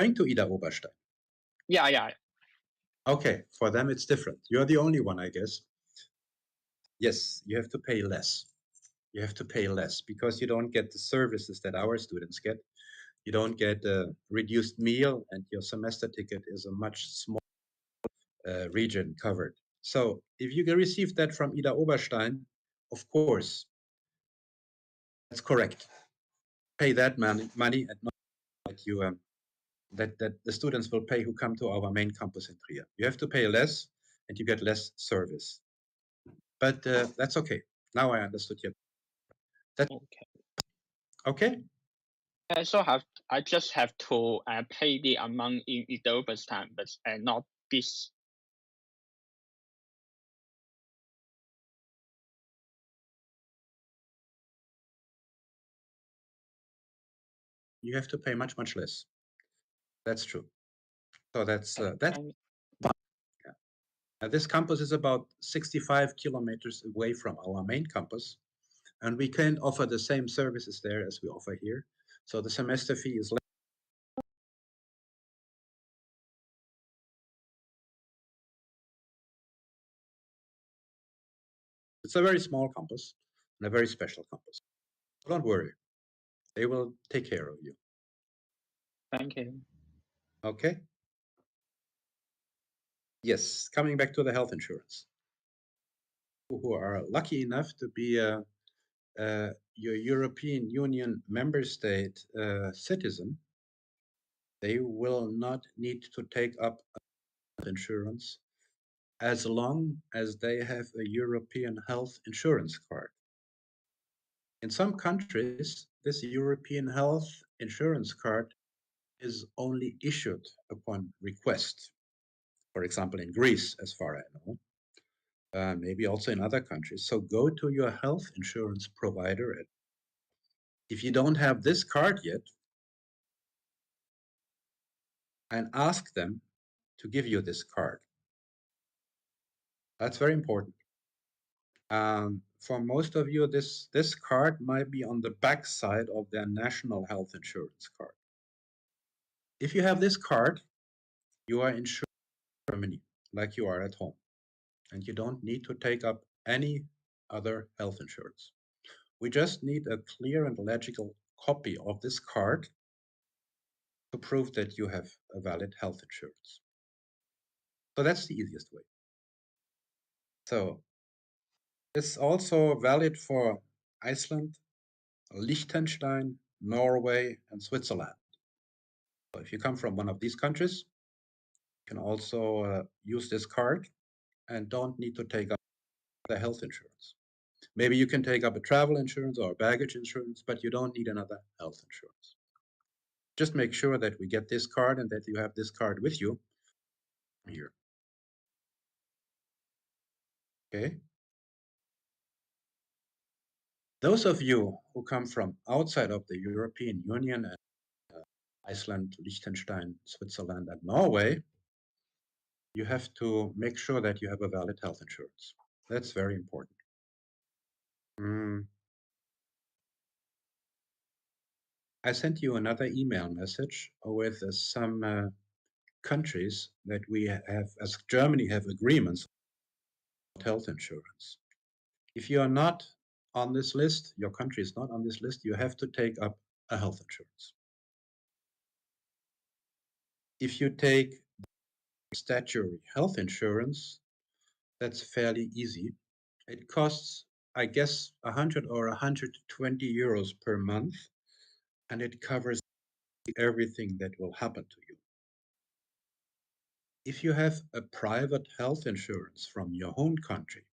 going to Ida Oberstein? Yeah. Okay, for them it's different. You're the only one, I guess. Yes, you have to pay less. You have to pay less because you don't get the services that our students get. You don't get a reduced meal, and your semester ticket is a much smaller region covered. So if you can receive that from Ida Oberstein, of course, that's correct. Pay that money and not that you that the students will pay who come to our main campus in Trier. You have to pay less, and you get less service. But that's okay. Now I understood you. That Okay. okay? So I just have to pay the amount in Oberstein, but not this. You have to pay much less. That's true. So that's Okay. this campus is about 65 kilometers away from our main campus, and we can't offer the same services there as we offer here. So the semester fee is less. It's a very small campus and a very special campus. Don't worry, they will take care of you. Thank you. Okay? Yes, coming back to the health insurance. Who are lucky enough to be your European Union member state citizen, they will not need to take up health insurance as long as they have a European health insurance card. In some countries, this European health insurance card is only issued upon request. For example, in Greece, as far as I know, maybe also in other countries. So go to your health insurance provider. If you don't have this card yet, and ask them to give you this card. That's very important. For most of you, this card might be on the back side of their national health insurance card. If you have this card, you are insured in Germany like you are at home, and you don't need to take up any other health insurance. We just need a clear and legible copy of this card to prove that you have a valid health insurance. So that's the easiest way. So it's also valid for Iceland, Liechtenstein, Norway, and Switzerland. So if you come from one of these countries, you can also use this card and don't need to take up the health insurance. Maybe you can take up a travel insurance or a baggage insurance, but you don't need another health insurance. Just make sure that we get this card and that you have this card with you here. Okay. Those of you who come from outside of the European Union and Iceland, Liechtenstein, Switzerland, and Norway, you have to make sure that you have a valid health insurance. That's very important. I sent you another email message with some countries that we have, as Germany, have agreements about health insurance. If you are not on this list, your country is not on this list, you have to take up a health insurance. If you take statutory health insurance, that's fairly easy. It costs, I guess, 100 or 120 euros per month, and it covers everything that will happen to you. If you have a private health insurance from your home country,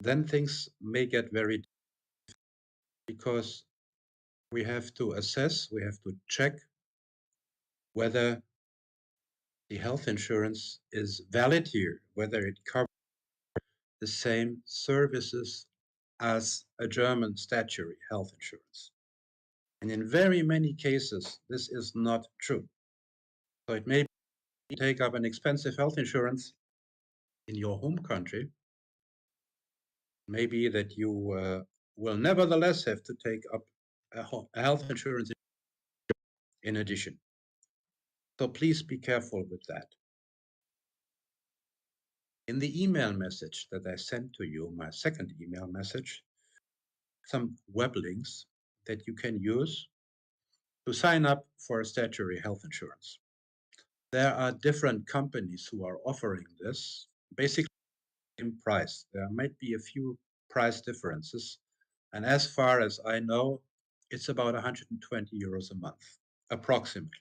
then things may get very difficult because we have to assess, we have to check whether the health insurance is valid here, whether it covers the same services as a German statutory health insurance. And in very many cases, this is not true. So it may be you take up an expensive health insurance in your home country, maybe that you will nevertheless have to take up a health insurance in addition. So please be careful with that. In the email message that I sent to you, my second email message, some web links that you can use to sign up for statutory health insurance. There are different companies who are offering this, basically in price. There might be a few price differences. And as far as I know, it's about 120 euros a month, approximately.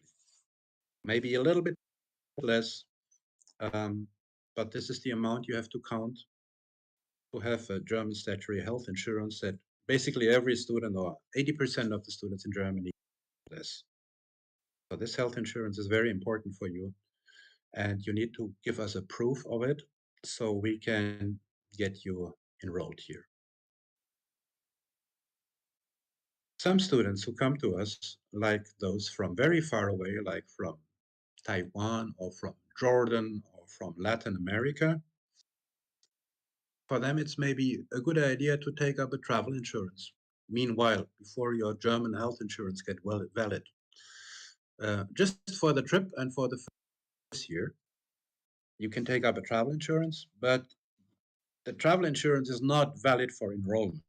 Maybe a little bit less, but this is the amount you have to count to have a German statutory health insurance that basically every student or 80% of the students in Germany have this. So this health insurance is very important for you, and you need to give us a proof of it so we can get you enrolled here. Some students who come to us, like those from very far away, like from Taiwan or from Jordan or from Latin America, for them it's maybe a good idea to take up a travel insurance. Meanwhile, before your German health insurance get valid, just for the trip and for the first year, you can take up a travel insurance, but the travel insurance is not valid for enrollment.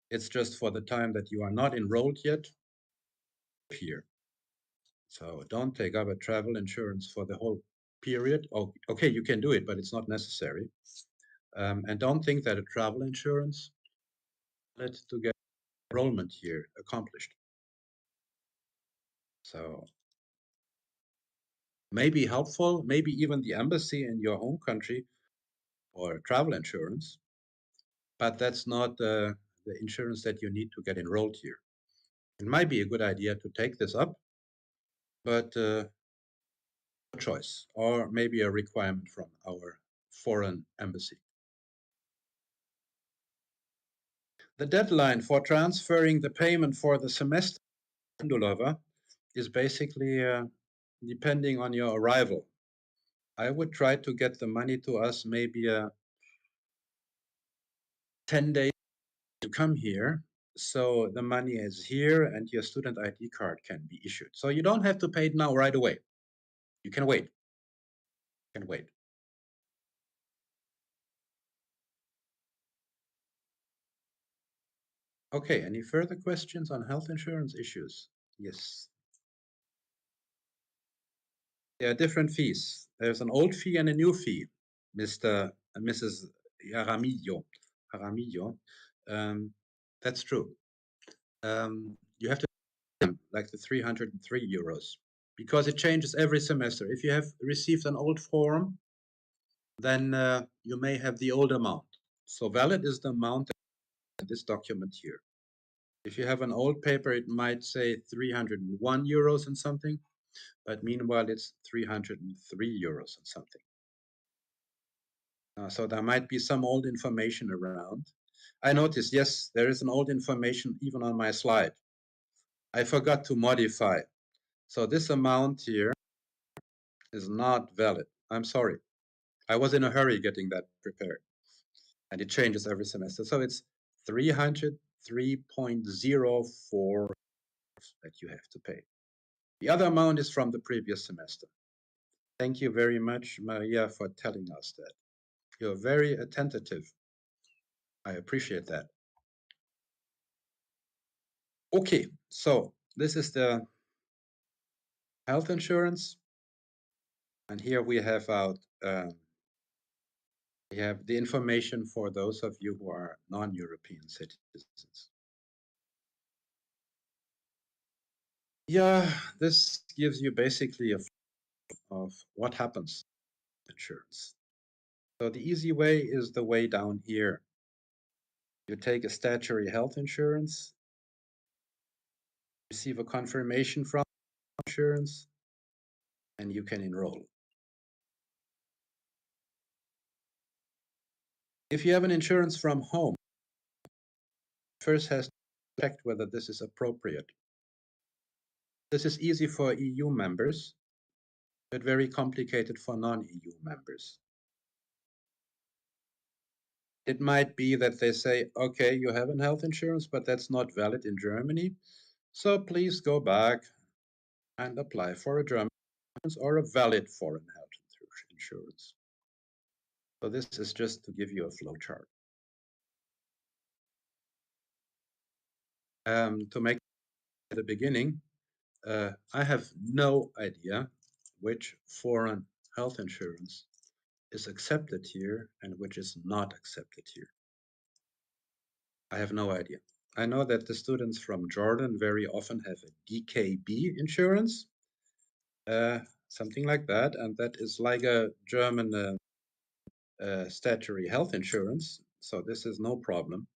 It's just for the time that you are not enrolled yet here. So don't take up a travel insurance for the whole period. Oh, okay, you can do it, but it's not necessary. And don't think that a travel insurance is to get enrollment here accomplished. So maybe helpful, maybe even the embassy in your home country or travel insurance, but that's not the insurance that you need to get enrolled here. It might be a good idea to take this up, but choice or maybe a requirement from our foreign embassy. The deadline for transferring the payment for the semester is basically depending on your arrival. I would try to get the money to us maybe 10 days to come here. So the money is here and your student ID card can be issued. So you don't have to pay it now right away. You can wait. You can wait. Okay, any further questions on health insurance issues? Yes. There are different fees. There's an old fee and a new fee, Mr. and Mrs. Jaramillo. Jaramillo. That's true. You have to like the 303 euros because it changes every semester. If you have received an old form, then you may have the old amount. So valid is the amount in this document here. If you have an old paper, it might say 301 euros and something, but meanwhile it's 303 euros and something. So there might be some old information around. I noticed, yes, there is an old information even on my slide. I forgot to modify. So this amount here is not valid. I'm sorry. I was in a hurry getting that prepared. And it changes every semester. So it's 303.04 that you have to pay. The other amount is from the previous semester. Thank you very much, Maria, for telling us that. You're very attentive. I appreciate that. Okay, so this is the health insurance. And here we have we have the information for those of you who are non-European citizens. Yeah, this gives you basically a of what happens with insurance. So the easy way is the way down here. You take a statutory health insurance, receive a confirmation from insurance, and you can enroll. If you have an insurance from home, first has to check whether this is appropriate. This is easy for EU members, but very complicated for non-EU members. It might be that they say, okay, you have a health insurance, but that's not valid in Germany. So please go back and apply for a German or a valid foreign health insurance. So this is just to give you a flow chart. To make at the beginning, I have no idea which foreign health insurance is accepted here and which is not accepted here. I have no idea. I know that the students from Jordan very often have a DKB insurance, something like that, and that is like a German statutory health insurance. So this is no problem.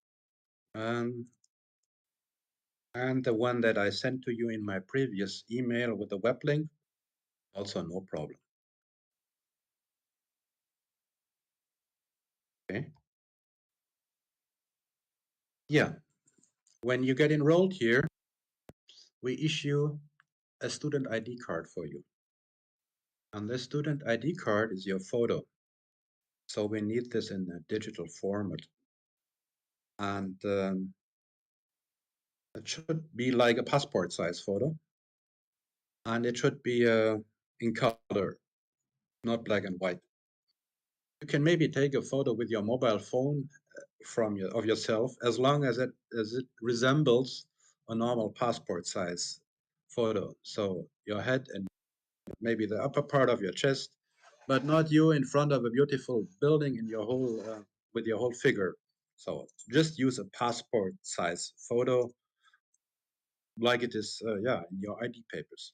And the one that I sent to you in my previous email with the web link, also no problem. Okay. Yeah. When you get enrolled here, we issue a student ID card for you. And this student ID card is your photo. So we need this in a digital format. And it should be like a passport size photo. And it should be in color, not black and white. You can maybe take a photo with your mobile phone of yourself, as long as it resembles a normal passport size photo. So your head and maybe the upper part of your chest, but not you in front of a beautiful building in your whole with your whole figure. So just use a passport size photo, like it is in your ID papers.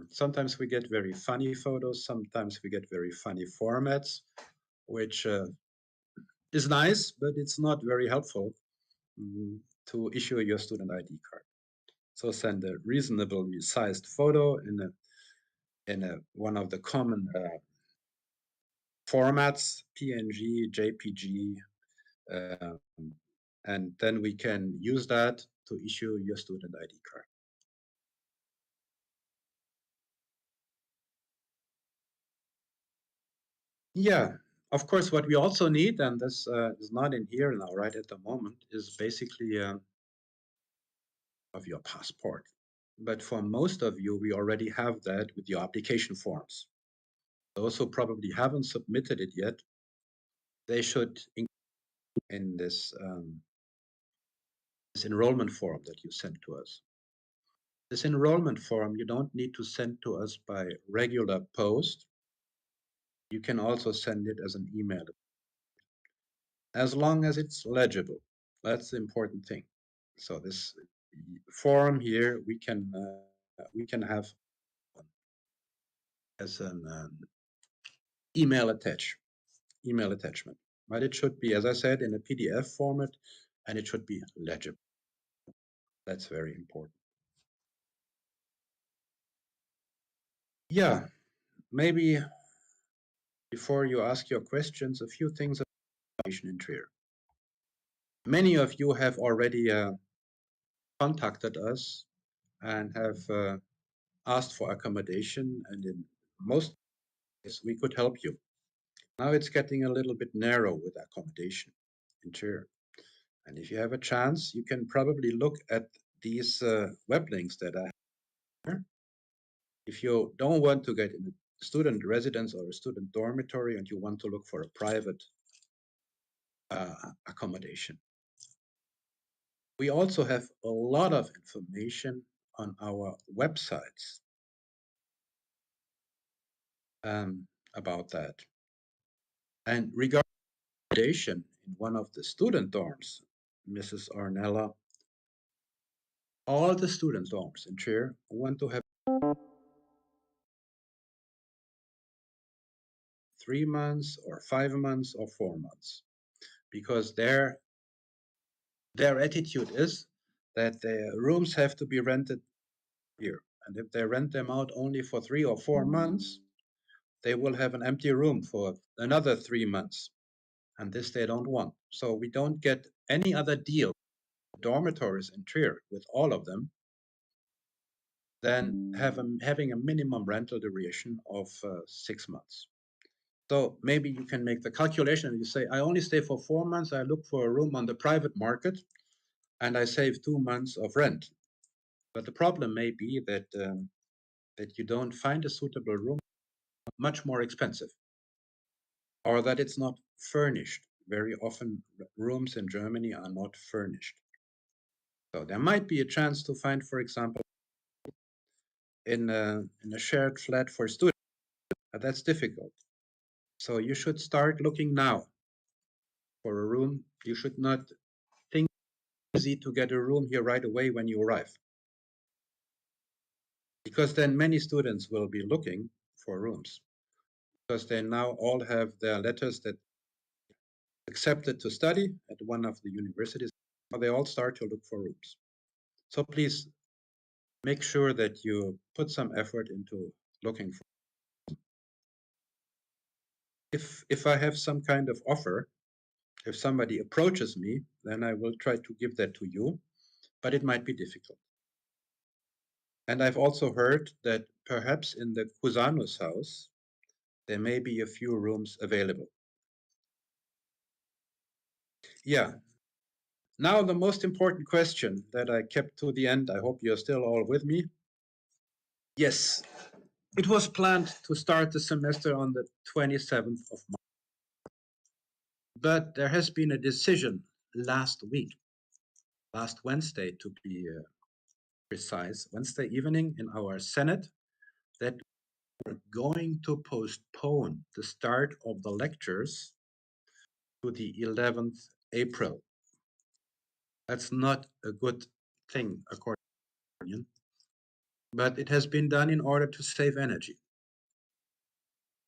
Sometimes we get very funny photos. Sometimes we get very funny formats, which is nice, but it's not very helpful to issue your student ID card. So send a reasonably sized photo in one of the common formats, PNG, JPG, um, and then we can use that to issue your student ID card. Yeah, of course, what we also need, and this is not in here now, right at the moment, is basically of your passport. But for most of you, we already have that with your application forms. Those who probably haven't submitted it yet, they should in this enrollment form that you sent to us. This enrollment form you don't need to send to us by regular post. You can also send it as an email, as long as it's legible. That's the important thing. So this form here we can have as an email attachment, but it should be, as I said, in a PDF format, and it should be legible. That's very important. Yeah, maybe before you ask your questions, a few things about in Trier. Many of you have already contacted us and have asked for accommodation, and in most cases we could help you. Now it's getting a little bit narrow with accommodation in Trier. And if you have a chance, you can probably look at these web links that I have here. If you don't want to get in a student residence or a student dormitory and you want to look for a private accommodation. We also have a lot of information on our websites about that. And regarding accommodation in one of the student dorms, Mrs. Arnella, all the student dorms in Trier want to have 3 months or 5 months or 4 months, because their attitude is that the rooms have to be rented here. And if they rent them out only for 3 or 4 months, they will have an empty room for another 3 months. And this they don't want. So we don't get any other deal dormitories in Trier with all of them than having a minimum rental duration of 6 months. So maybe you can make the calculation and you say, I only stay for 4 months, I look for a room on the private market, and I save 2 months of rent. But the problem may be that that you don't find a suitable room, much more expensive, or that it's not furnished. Very often, rooms in Germany are not furnished. So there might be a chance to find, for example, in a shared flat for students, but that's difficult. So you should start looking now for a room. You should not think it's easy to get a room here right away when you arrive, because then many students will be looking for rooms because they now all have their letters that accepted to study at one of the universities. They all start to look for rooms. So please make sure that you put some effort into looking for. If I have some kind of offer, if somebody approaches me, then I will try to give that to you, but it might be difficult. And I've also heard that perhaps in the Cusanus house, there may be a few rooms available. Yeah. Now the most important question that I kept to the end, I hope you're still all with me. Yes, it was planned to start the semester on the 27th of March, but there has been a decision last week, last Wednesday to be precise, Wednesday evening in our Senate, that we're going to postpone the start of the lectures to the 11th April. That's not a good thing, according to my opinion, but it has been done in order to save energy.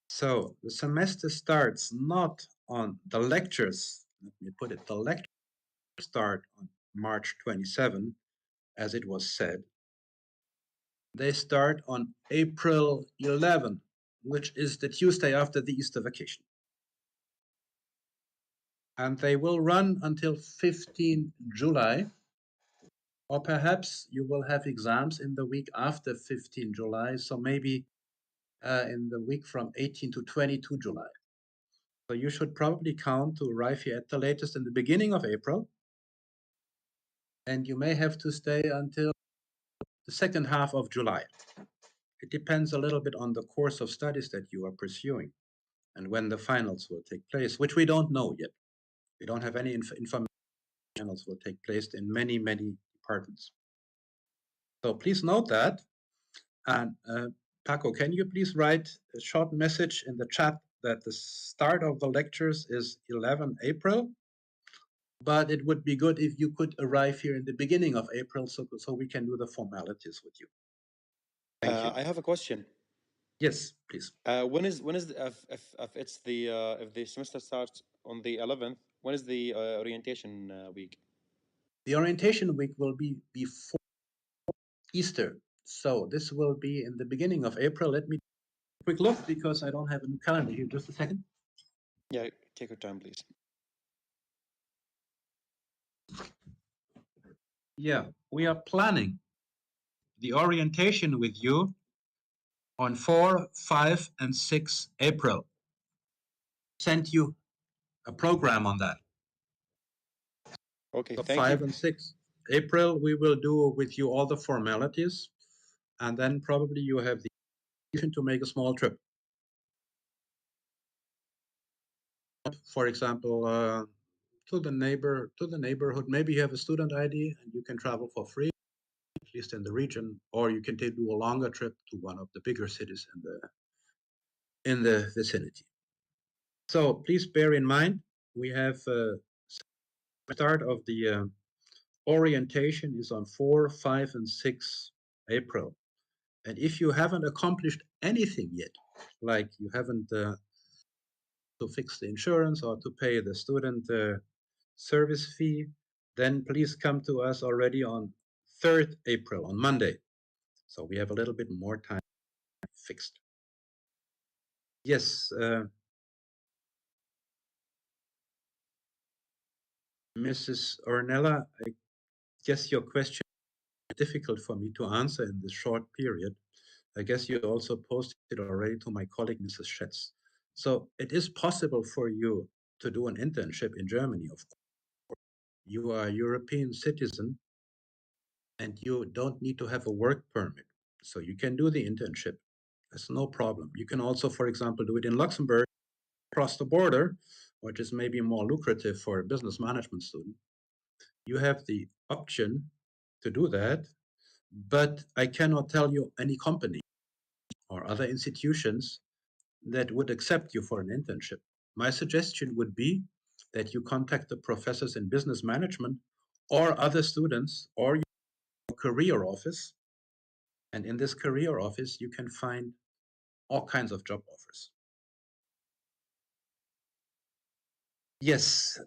So the semester starts not on the lectures, let me put it, the lectures start on March 27, as it was said. They start on April 11, which is the Tuesday after the Easter vacation. And they will run until 15 July, or perhaps you will have exams in the week after 15 July, so maybe in the week from 18 to 22 July. So you should probably count to arrive here at the latest in the beginning of April, and you may have to stay until the second half of July. It depends a little bit on the course of studies that you are pursuing and when the finals will take place, which we don't know yet. We don't have any information. Finals will take place in many, many departments. So please note that. And Paco, can you please write a short message in the chat that the start of the lectures is 11 April, but it would be good if you could arrive here in the beginning of April so we can do the formalities with you. Thank you. I have a question. Yes, please. When is if the semester starts on the 11th? When is the orientation week? The orientation week will be before Easter. So this will be in the beginning of April. Let me quick look because I don't have a new calendar here. Just a second. Yeah, take your time, please. Yeah, we are planning the orientation with you on 4, 5, and 6 April. Sent you a program on that. Okay, So thank 5 you. and 6 April, we will do with you all the formalities, and then probably you have the option to make a small trip. For example, to the neighborhood. Maybe you have a student ID and you can travel for free, at least in the region, or you can do a longer trip to one of the bigger cities in the vicinity. So please bear in mind, we have start of the orientation is on 4, 5, and 6 April. And if you haven't accomplished anything yet, like you haven't to fix the insurance or to pay the student service fee, then please come to us already on 3rd April, on Monday. So we have a little bit more time fixed. Yes, Mrs. Ornella, I guess your question is difficult for me to answer in this short period. I guess you also posted already to my colleague, Mrs. Schetz. So it is possible for you to do an internship in Germany, of course. You are a European citizen and you don't need to have a work permit. So you can do the internship. That's no problem. You can also, for example, do it in Luxembourg, across the border, which is maybe more lucrative for a business management student. You have the option to do that, but I cannot tell you any company or other institutions that would accept you for an internship. My suggestion would be that you contact the professors in business management or other students or your career office. And in this career office, you can find all kinds of job offers. Yes,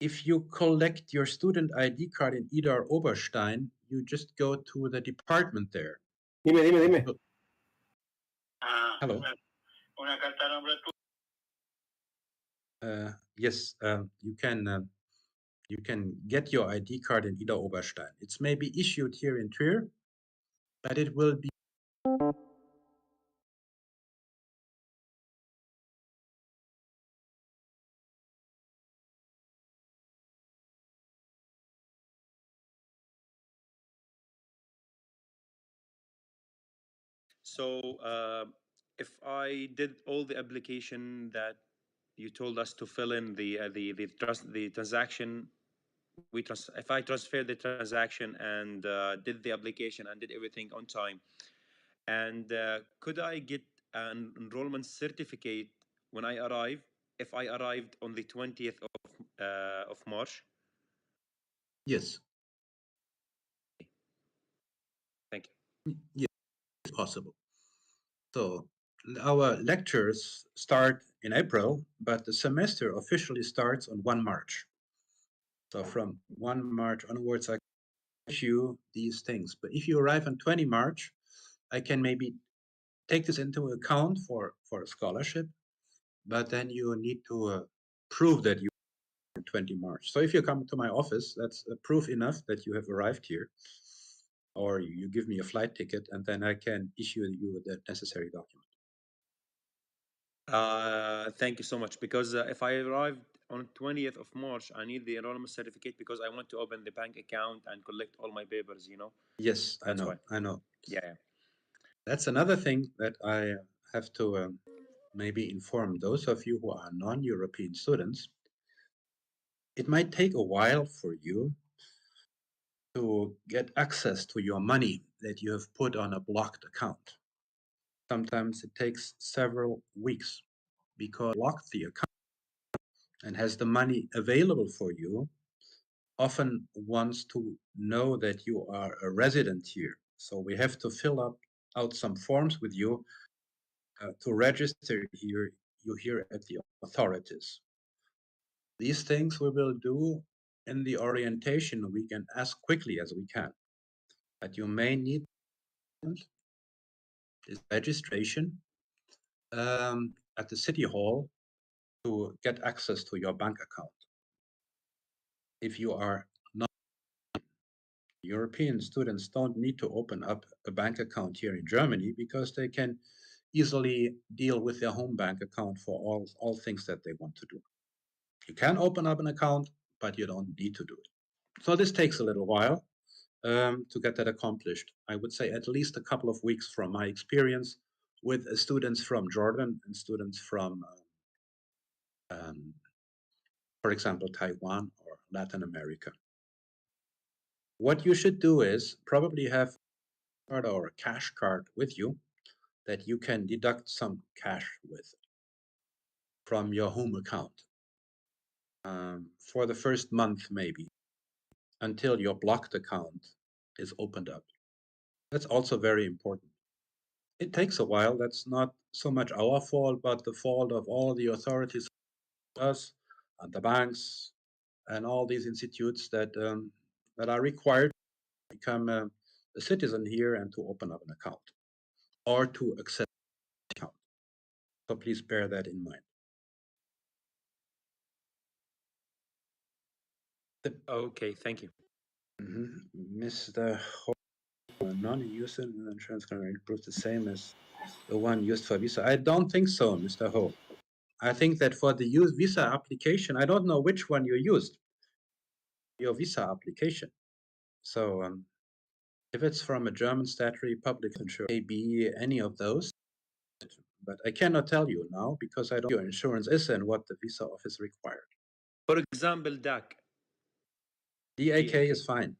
if you collect your student ID card in Idar Oberstein, you just go to the department there. Dime. Hello. Yes, you can get your ID card in Idar Oberstein. It's maybe issued here in Trier, but it will be. So if I did all the application that you told us to fill in the transaction, if I transfer the transaction and did the application and did everything on time, and could I get an enrollment certificate when I arrive if I arrived on the 20th of March? Yes. Thank you. Yes, it's possible. So our lectures start in April, but the semester officially starts on 1 March. So from 1 March onwards, I issue these things. But if you arrive on 20 March, I can maybe take this into account for a scholarship, but then you need to prove that you 20 March. So if you come to my office, that's proof enough that you have arrived here, or you give me a flight ticket, and then I can issue you the necessary document. Thank you so much. Because if I arrived on 20th of March, I need the enrollment certificate because I want to open the bank account and collect all my papers, you know? Yes, That's I know. why. I know. Yeah. That's another thing that I have to maybe inform those of you who are non-European students. It might take a while for you to get access to your money that you have put on a blocked account. Sometimes it takes several weeks because blocked the account and has the money available for you, often wants to know that you are a resident here. So we have to fill out some forms with you to register you here at the authorities. These things we will do in the orientation week and as quickly as we can. But you may need this registration at the city hall to get access to your bank account. If you are not European students, don't need to open up a bank account here in Germany because they can easily deal with their home bank account for all things that they want to do. You can open up an account, but you don't need to do it. So this takes a little while to get that accomplished. I would say at least a couple of weeks from my experience with students from Jordan and students from, for example, Taiwan or Latin America. What you should do is probably have a card or a cash card with you that you can deduct some cash with from your home account for the first month, maybe, until your blocked account is opened up. That's also very important. It takes a while. That's not so much our fault, but the fault of all the authorities, us, and the banks, and all these institutes that are required to become a citizen here and to open up an account or to accept an account. So please bear that in mind. Okay, thank you. Mr. Ho, non-user insurance can prove the same as the one used for visa. I don't think so, Mr. Ho. I think that for the visa application, I don't know which one you used, your visa application. So If it's from a German statutory public insurance, it may be any of those. But I cannot tell you now because I don't know what your insurance is and what the visa office required. For example, DAC. DAK is fine.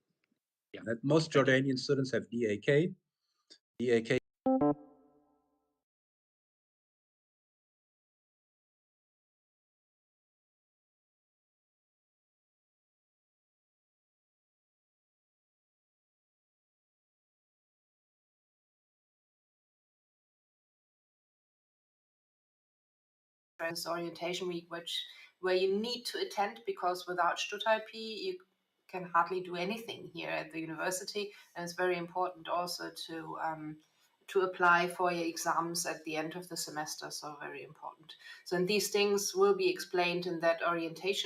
Yeah. Most Jordanian students have DAK. DAK orientation week, where you need to attend, because without Stuttgart you can hardly do anything here at the university, and it's very important also to apply for your exams at the end of the semester. So very important. So and these things will be explained in that orientation